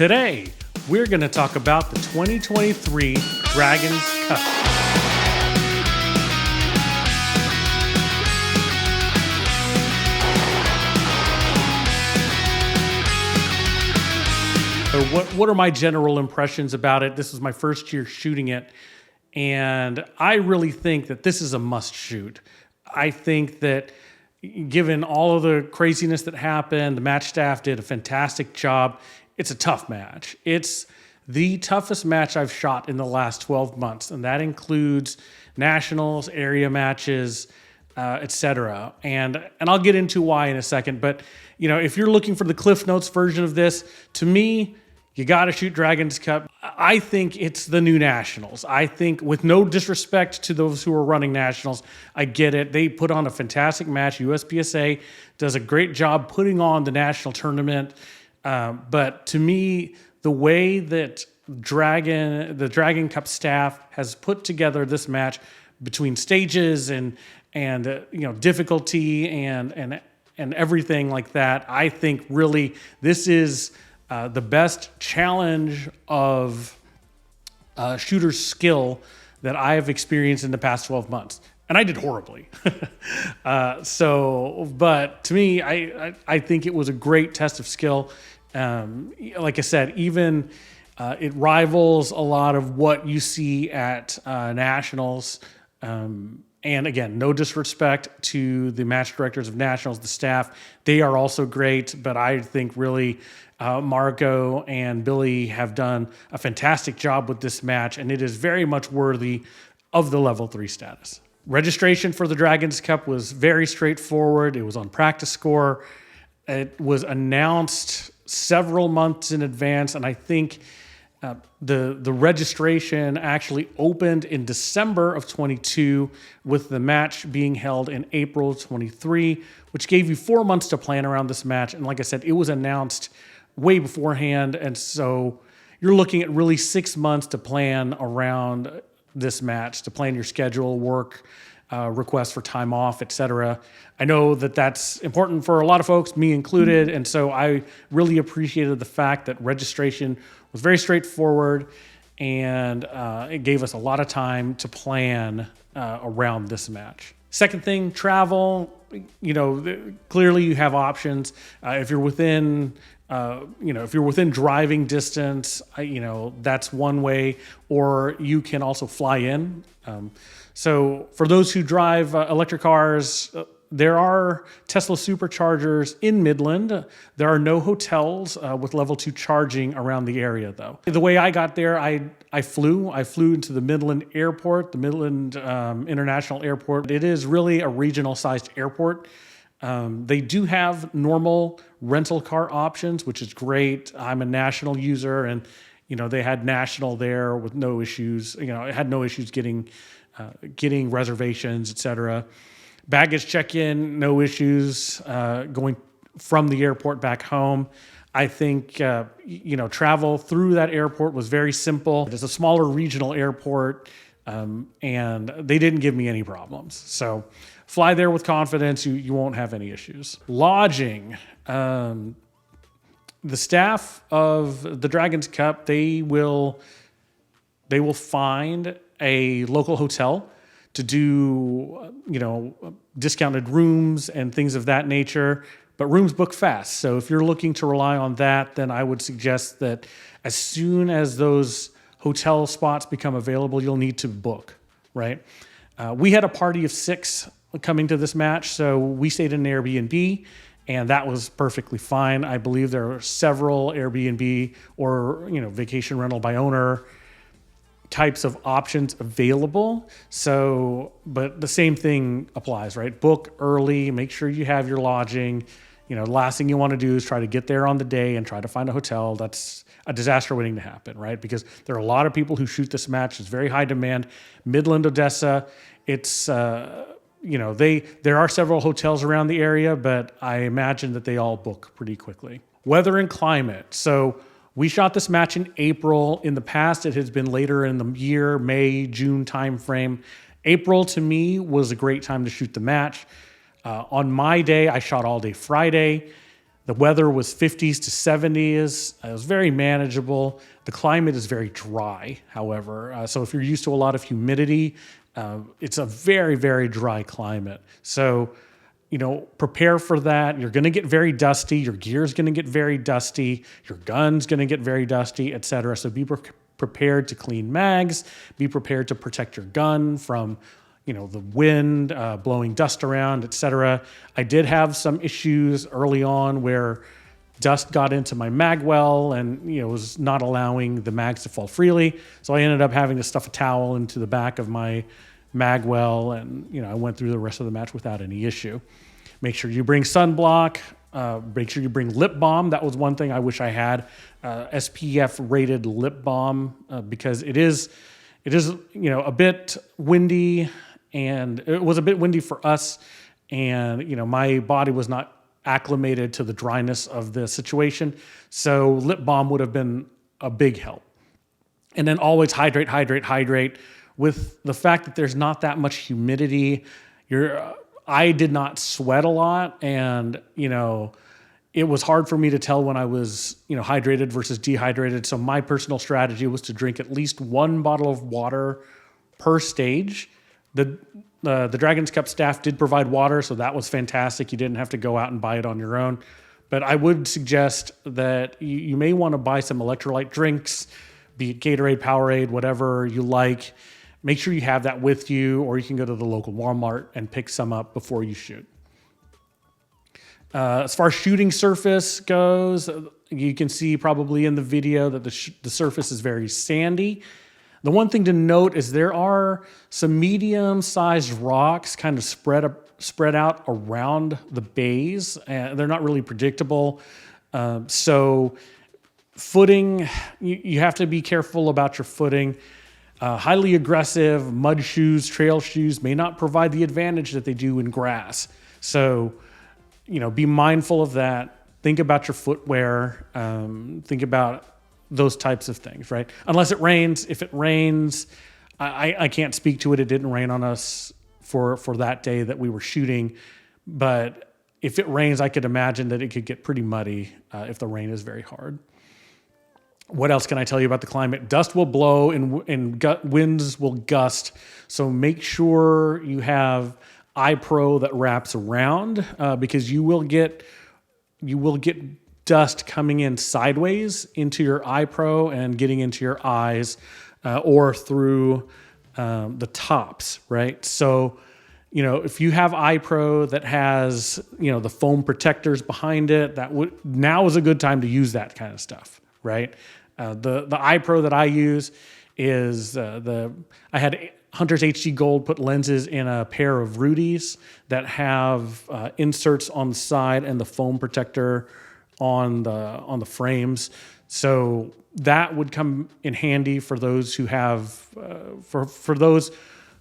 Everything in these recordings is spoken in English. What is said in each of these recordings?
Today, we're going to talk about the 2023 Dragons Cup. So what are my general impressions about it? This is my first year shooting it, and I really think that this is a must shoot. I think that given all of the craziness that happened, the match staff did a fantastic job. It's a tough match. It's the toughest match I've shot in the last 12 months, and that includes nationals, area matches, etc. And I'll get into why in a second. But if you're looking for the Cliff Notes version of this, to me, you got to shoot Dragons Cup. I think it's the new nationals. I think, with no disrespect to those who are running nationals, I get it. They put on a fantastic match. USPSA does a great job putting on the national tournament. But to me, the way that the Dragon Cup staff has put together this match between stages and difficulty and everything like that, I think really this is the best challenge of shooter skill that I have experienced in the past 12 months. And I did horribly. But to me, I think it was a great test of skill. Like I said, even it rivals a lot of what you see at nationals. And again, no disrespect to the match directors of nationals, the staff. They are also great, but I think really Marco and Billy have done a fantastic job with this match, and it is very much worthy of the level 3 status. Registration for the Dragons Cup was very straightforward. It was on Practice Score. It was announced several months in advance, and I think the registration actually opened in December of 22, with the match being held in April 23, which gave you 4 months to plan around this match. And like I said, it was announced way beforehand, and so you're looking at really 6 months to plan around this match, to plan your schedule, work, requests for time off, etc. I know that that's important for a lot of folks, me included, and so I really appreciated the fact that registration was very straightforward, and it gave us a lot of time to plan around this match. Second thing, travel. Clearly you have options. If you're within driving distance, that's one way, or you can also fly in. So for those who drive electric cars, there are Tesla superchargers in Midland. There are no hotels with level 2 charging around the area, though. The way I got there, I flew into the Midland Airport, the Midland International Airport. It is really a regional-sized airport. They do have normal rental car options, which is great. I'm a national user, and they had national there with no issues. It had no issues getting reservations, etc. Baggage check-in, no issues. Going from the airport back home, I think travel through that airport was very simple. It's a smaller regional airport, and they didn't give me any problems. So fly there with confidence. You won't have any issues. Lodging. The staff of the Dragons Cup, they will find a local hotel to do, discounted rooms and things of that nature, but rooms book fast. So if you're looking to rely on that, then I would suggest that as soon as those hotel spots become available, you'll need to book, right? We had a party of 6 coming to this match, so we stayed in an Airbnb, and that was perfectly fine. I believe there are several Airbnb or vacation rental by owner types of options available. So, but the same thing applies, right? Book early, make sure you have your lodging. The last thing you want to do is try to get there on the day and try to find a hotel. That's a disaster waiting to happen, right? Because there are a lot of people who shoot this match. It's very high demand. Midland, Odessa, it's there are several hotels around the area, but I imagine that they all book pretty quickly. Weather and climate. So we shot this match in April. In the past, it has been later in the year, May, June timeframe. April, to me, was a great time to shoot the match. On my day, I shot all day Friday. The weather was 50s to 70s. It was very manageable. The climate is very dry, however. So if you're used to a lot of humidity, it's a very, very dry climate. So, prepare for that. You're going to get very dusty. Your gear's going to get very dusty. Your gun's going to get very dusty, etc. So be prepared to clean mags. Be prepared to protect your gun from the wind blowing dust around, etc. I did have some issues early on where dust got into my mag well and was not allowing the mags to fall freely. So I ended up having to stuff a towel into the back of my mag well, and I went through the rest of the match without any issue. Make sure you bring sunblock. Make sure you bring lip balm. That was one thing I wish I had, SPF rated lip balm, because it is a bit windy. And it was a bit windy for us, and my body was not acclimated to the dryness of the situation, so lip balm would have been a big help. And then always hydrate, hydrate, hydrate. With the fact that there's not that much humidity, I did not sweat a lot, and it was hard for me to tell when I was hydrated versus dehydrated. So my personal strategy was to drink at least one bottle of water per stage. The Dragon's Cup staff did provide water, so that was fantastic. You didn't have to go out and buy it on your own. But I would suggest that you may want to buy some electrolyte drinks, be it Gatorade, Powerade, whatever you like. Make sure you have that with you, or you can go to the local Walmart and pick some up before you shoot. As far as shooting surface goes, you can see probably in the video that the surface is very sandy. The one thing to note is there are some medium-sized rocks kind of spread out around the bays, and they're not really predictable. So footing, you have to be careful about your footing. Highly aggressive mud shoes, trail shoes may not provide the advantage that they do in grass. So, be mindful of that. Think about your footwear. Think about those types of things, right? Unless it rains. If it rains, I can't speak to it. It didn't rain on us for that day that we were shooting. But if it rains, I could imagine that it could get pretty muddy if the rain is very hard. What else can I tell you about the climate? Dust will blow and winds will gust. So make sure you have eye pro that wraps around, because you will get dust coming in sideways into your eye pro and getting into your eyes, or through the tops, right? So, if you have eye pro that has, the foam protectors behind it, now is a good time to use that kind of stuff, right? The eye pro that I use is I had Hunter's HD Gold put lenses in a pair of Rudies that have inserts on the side and the foam protector on the frames. So that would come in handy for those who have for those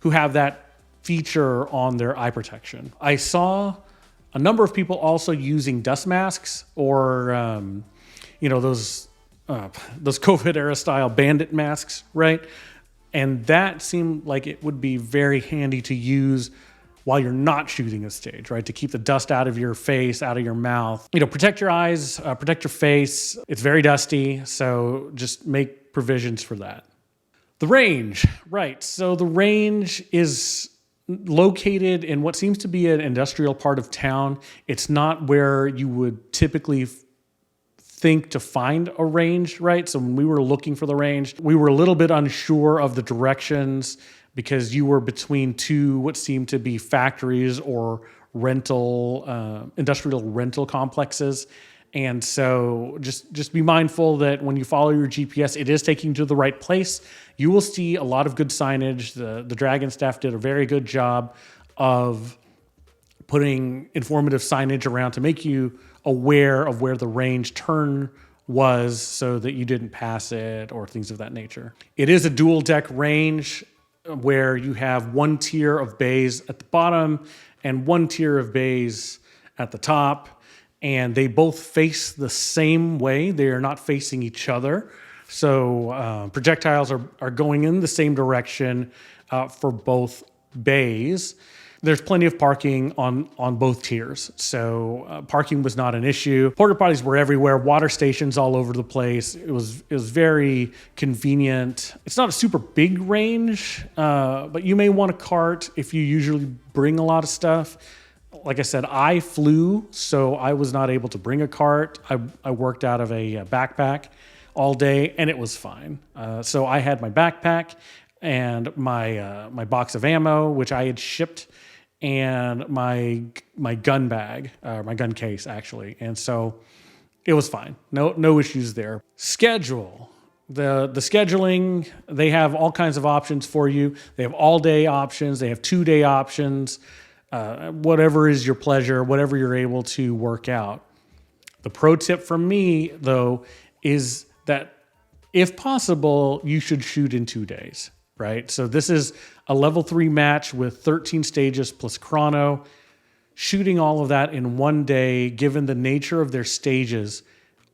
who have that feature on their eye protection. I saw a number of people also using dust masks, or those COVID era style bandit masks, right? And that seemed like it would be very handy to use while you're not shooting a stage, right? To keep the dust out of your face, out of your mouth. Protect your eyes, protect your face. It's very dusty, so just make provisions for that. The range, right. So the range is located in what seems to be an industrial part of town. It's not where you would typically think to find a range, right? So when we were looking for the range, we were a little bit unsure of the directions because you were between two what seemed to be factories or industrial rental complexes. And so just be mindful that when you follow your GPS, it is taking you to the right place. You will see a lot of good signage. The Dragon staff did a very good job of putting informative signage around to make you aware of where the range turn was so that you didn't pass it or things of that nature. It is a dual deck range where you have one tier of bays at the bottom and one tier of bays at the top, and they both face the same way. They are not facing each other. So projectiles are going in the same direction for both bays. There's plenty of parking on both tiers, so parking was not an issue. Porta potties were everywhere, water stations all over the place. It was very convenient. It's not a super big range, but you may want a cart if you usually bring a lot of stuff. Like I said, I flew, so I was not able to bring a cart. I worked out of a backpack all day, and it was fine. So I had my backpack and my box of ammo, which I had shipped, and my gun bag, my gun case actually, and so it was fine. No issues there. Schedule. The scheduling, they have all kinds of options for you. They have all day options. They have 2-day options. Whatever is your pleasure, whatever you're able to work out. The pro tip from me, though, is that if possible, you should shoot in 2 days, right? So this is a level 3 match with 13 stages plus chrono. Shooting all of that in 1 day, given the nature of their stages,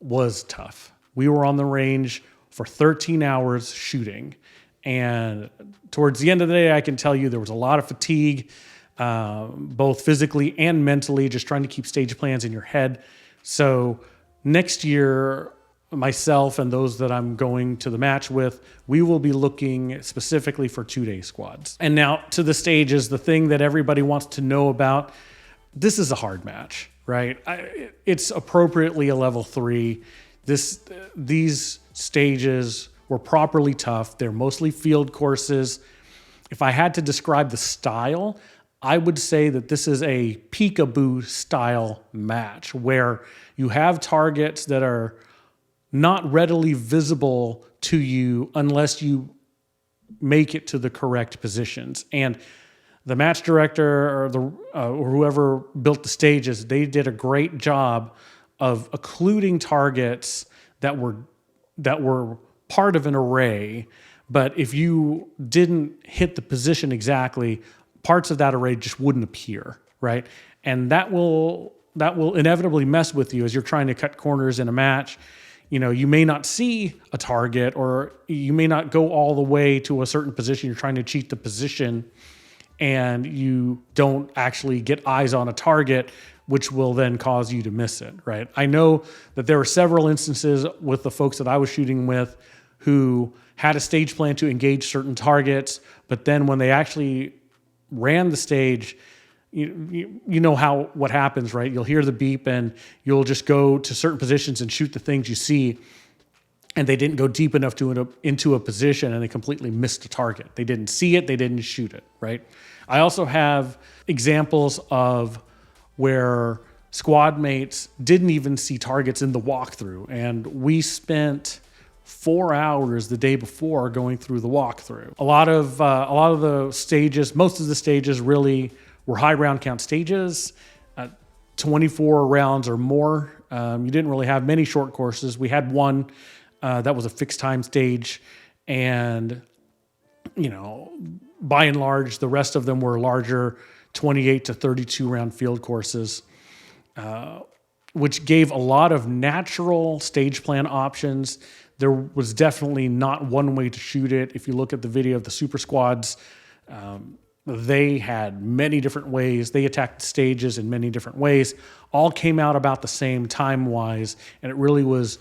was tough. We were on the range for 13 hours shooting. And towards the end of the day, I can tell you there was a lot of fatigue, both physically and mentally, just trying to keep stage plans in your head. So next year, myself and those that I'm going to the match with, we will be looking specifically for 2-day squads. And now to the stages, the thing that everybody wants to know about, this is a hard match, right? It's appropriately a level 3. These stages were properly tough. They're mostly field courses. If I had to describe the style, I would say that this is a peekaboo style match where you have targets that are not readily visible to you unless you make it to the correct positions. And the match director or whoever built the stages, they did a great job of occluding targets that were part of an array. But if you didn't hit the position exactly, parts of that array just wouldn't appear, right? And that will inevitably mess with you as you're trying to cut corners in a match. You know, you may not see a target, or you may not go all the way to a certain position. You're trying to cheat the position, and you don't actually get eyes on a target, which will then cause you to miss it, right? I know that there were several instances with the folks that I was shooting with who had a stage plan to engage certain targets, but then when they actually ran the stage, you know what happens, right? You'll hear the beep and you'll just go to certain positions and shoot the things you see, and they didn't go deep enough into a position, and they completely missed a target. They didn't see it, they didn't shoot it, right? I also have examples of where squad mates didn't even see targets in the walkthrough, and we spent 4 hours the day before going through the walkthrough. A lot of the stages, most of the stages really were high round count stages, 24 rounds or more. You didn't really have many short courses. We had one that was a fixed time stage, and by and large, the rest of them were larger 28 to 32 round field courses, which gave a lot of natural stage plan options. There was definitely not one way to shoot it. If you look at the video of the super squads, they had many different ways. They attacked the stages in many different ways. All came out about the same time-wise, and it really was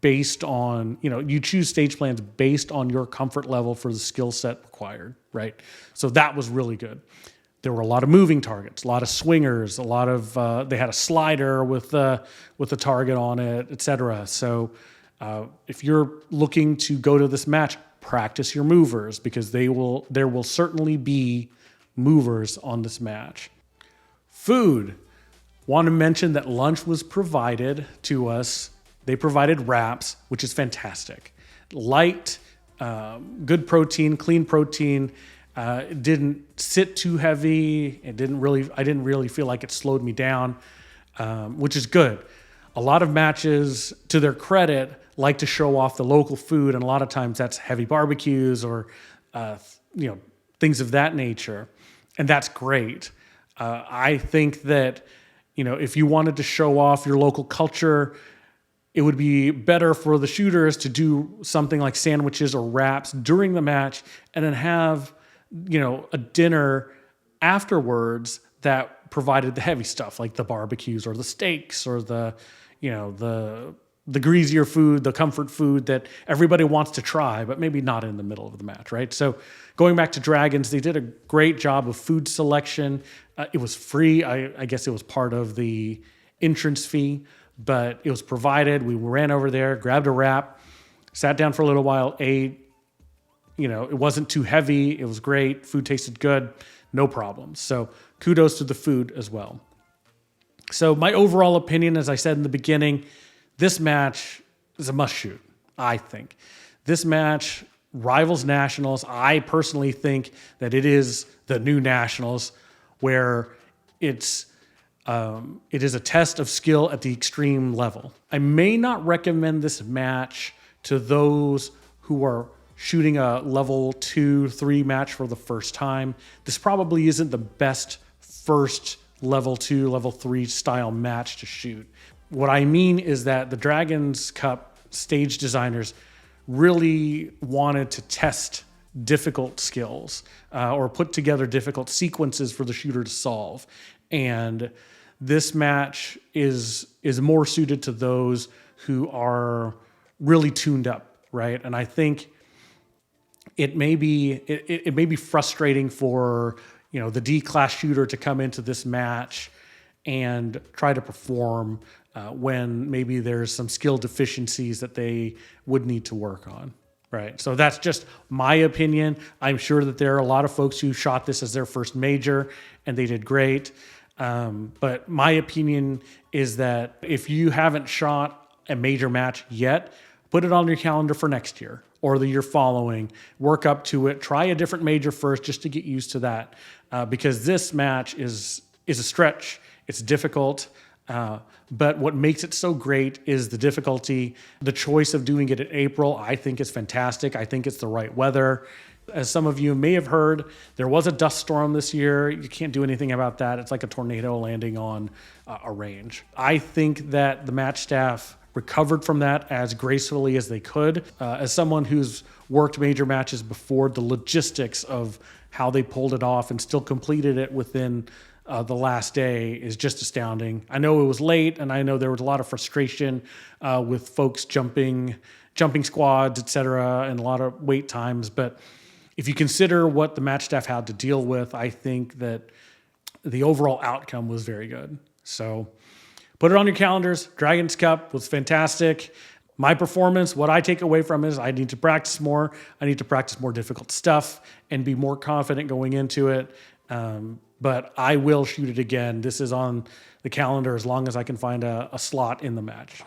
based on, you choose stage plans based on your comfort level for the skill set required, right? So that was really good. There were a lot of moving targets, a lot of swingers, they had a slider with a target on it, etc. So if you're looking to go to this match, practice your movers, because there will certainly be movers on this match. Food. Want to mention that lunch was provided to us. They provided wraps, which is fantastic. Light, good protein, clean protein. It didn't sit too heavy. I didn't really feel like it slowed me down, which is good. A lot of matches, to their credit, like to show off the local food, and a lot of times that's heavy barbecues or things of that nature, and that's great. I think that if you wanted to show off your local culture, it would be better for the shooters to do something like sandwiches or wraps during the match, and then have a dinner afterwards that provided the heavy stuff like the barbecues or the steaks or the, the greasier food, the comfort food that everybody wants to try, but maybe not in the middle of the match, right? So going back to Dragons, they did a great job of food selection. It was free. I guess it was part of the entrance fee, but it was provided. We ran over there, grabbed a wrap, sat down for a little while, ate. It wasn't too heavy. It was great. Food tasted good. No problems. So kudos to the food as well. So my overall opinion, as I said in the beginning, this match is a must shoot, I think. This match rivals Nationals. I personally think that it is the new Nationals, where it is a test of skill at the extreme level. I may not recommend this match to those who are shooting a level 2, 3 match for the first time. This probably isn't the best first level 2, level 3 style match to shoot. What I mean is that the Dragons Cup stage designers really wanted to test difficult skills or put together difficult sequences for the shooter to solve. And this match is more suited to those who are really tuned up, right? And I think it may be frustrating for the D-class shooter to come into this match and try to perform when maybe there's some skill deficiencies that they would need to work on, right? So that's just my opinion. I'm sure that there are a lot of folks who shot this as their first major and they did great. But my opinion is that if you haven't shot a major match yet, put it on your calendar for next year or the year following. Work up to it. Try a different major first just to get used to that, because this match is a stretch. It's difficult, but what makes it so great is the difficulty. The choice of doing it in April, I think, is fantastic. I think it's the right weather. As some of you may have heard, there was a dust storm this year. You can't do anything about that. It's like a tornado landing on a range. I think that the match staff recovered from that as gracefully as they could. As someone who's worked major matches before, the logistics of how they pulled it off and still completed it within the last day is just astounding. I know it was late, and I know there was a lot of frustration with folks jumping squads, etc., and a lot of wait times. But if you consider what the match staff had to deal with, I think that the overall outcome was very good. So put it on your calendars. Dragons Cup was fantastic. My performance, what I take away from it is I need to practice more. I need to practice more difficult stuff and be more confident going into it. But I will shoot it again. This is on the calendar as long as I can find a slot in the match.